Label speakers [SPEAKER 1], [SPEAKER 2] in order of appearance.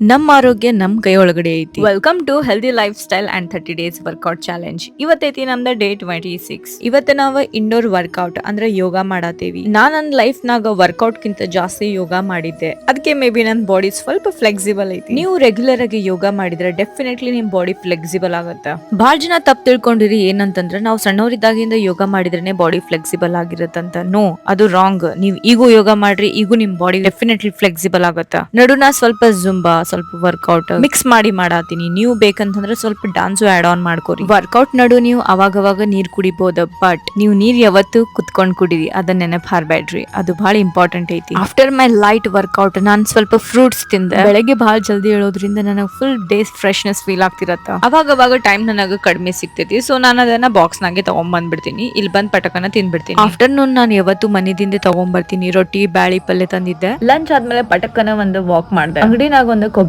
[SPEAKER 1] ನಮ್ಮ ಆರೋಗ್ಯ ನಮ್ ಕೈ ಒಳಗಡೆ ಐತಿ. Welcome to healthy lifestyle and 30 days workout challenge. ಇವತ್ತೈತಿ ನಮ್ದ ಡೇ 26. ಇವತ್ತ ನಾವ್ ಇಂಡೋರ್ ವರ್ಕೌಟ್ ಅಂದ್ರೆ ಯೋಗ ಮಾಡತ್ತೇವಿ. ನಾನ್ ನನ್ನ ಲೈಫ್ ನಾಗ ವರ್ಕೌಟ್ ಕಿಂತ ಜಾಸ್ತಿ ಯೋಗ ಮಾಡಿದ್ದೆ. ಅದಕ್ಕೆ ಮೇ ಬಿ ನನ್ ಬಾಡಿ ಸ್ವಲ್ಪ ಫ್ಲೆಕ್ಸಿಬಲ್ ಐತಿ. ನೀವು ರೆಗ್ಯುಲರ್ ಆಗಿ ಯೋಗ ಮಾಡಿದ್ರೆ ಡೆಫಿನೆಟ್ಲಿ ನಿಮ್ ಬಾಡಿ ಫ್ಲೆಕ್ಸಿಬಲ್ ಆಗತ್ತ. ಬಹಳ ಜನ ತಪ್ಪು ತಿಳ್ಕೊಂಡಿರಿ ಏನಂತಂದ್ರೆ ನಾವು ಸಣ್ಣವರಿದ್ದಾಗಿಂದ ಯೋಗ ಮಾಡಿದ್ರೇನೆ ಬಾಡಿ ಫ್ಲೆಕ್ಸಿಬಲ್ ಆಗಿರತ್ತಂತ. ನೋ, ಅದು ರಾಂಗ್. ನೀವ್ ಈಗೂ ಯೋಗ ಮಾಡ್ರಿ, ಈಗೂ ನಿಮ್ ಬಾಡಿ ಡೆಫಿನೆಟ್ಲಿ ಫ್ಲೆಕ್ಸಿಬಲ್ ಆಗತ್ತ. ನಡುನ ಸ್ವಲ್ಪ ಜುಂಬಾ, ಸ್ವಲ್ಪ ವರ್ಕೌಟ್ ಮಿಕ್ಸ್ ಮಾಡಿ ಮಾಡಾತೀನಿ. ನೀವು ಬೇಕಂತಂದ್ರೆ ಸ್ವಲ್ಪ ಡಾನ್ಸ್ ಆಡ್ ಆನ್ ಮಾಡ್ಕೋರಿ. ವರ್ಕೌಟ್ ನಡು ನೀವು ಅವಾಗವಾಗ ನೀರ್ ಕುಡಿಬಹುದು, ಬಟ್ ನೀವು ನೀರ್ ಯಾವತ್ತು ಕುತ್ಕೊಂಡ್ ಕುಡೀರಿ, ಅದನ್ನ ನೆನಪ್ ಹಾರ್ಬೇಡ್ರಿ. ಅದು ಬಹಳ ಇಂಪಾರ್ಟೆಂಟ್ ಐತಿ. ಆಫ್ಟರ್ ಮೈ ಲೈಟ್ ವರ್ಕೌಟ್ ನಾನ್ ಸ್ವಲ್ಪ ಫ್ರೂಟ್ಸ್ ತಿಂದೆ. ಬೆಳಗ್ಗೆ ಬಹಳ ಜಲ್ದಿ ಹೇಳೋದ್ರಿಂದ ನನಗೆ ಫುಲ್ ಡೇಸ್ ಫ್ರೆಶ್ನೆಸ್ ಫೀಲ್ ಆಗ್ತಿರತ್ತ. ಅವಾಗವಾಗ ಟೈಮ್ ನನಗೆ ಕಡಿಮೆ ಸಿಗ್ತೈತಿ. ಸೊ ನಾನು ಅದನ್ನ ಬಾಕ್ಸ್ ನಾಗೆ ತಗೊಂಡ್ ಬಂದ್ಬಿಡ್ತೀನಿ. ಇಲ್ಲಿ ಬಂದ್ ಪಟಕನ ತಿಂದ್ಬಿಡ್ತೀನಿ. ಆಫ್ಟರ್ನೂನ್ ನಾನು ಯಾವತ್ತು ಮನೆದಿಂದ ತಗೊಂಡ್ ಬರ್ತೀನಿ. ರೊಟ್ಟಿ ಬ್ಯಾಳಿ ಪಲ್ಯ ತಂದಿದ್ದೆ. ಲಂಚ್ ಆದ್ಮೇಲೆ ಪಟಕನ ಒಂದು ವಾಕ್ ಮಾಡ್ದೆ. ಅಂಗಡಿನಾಗ ಒಂದು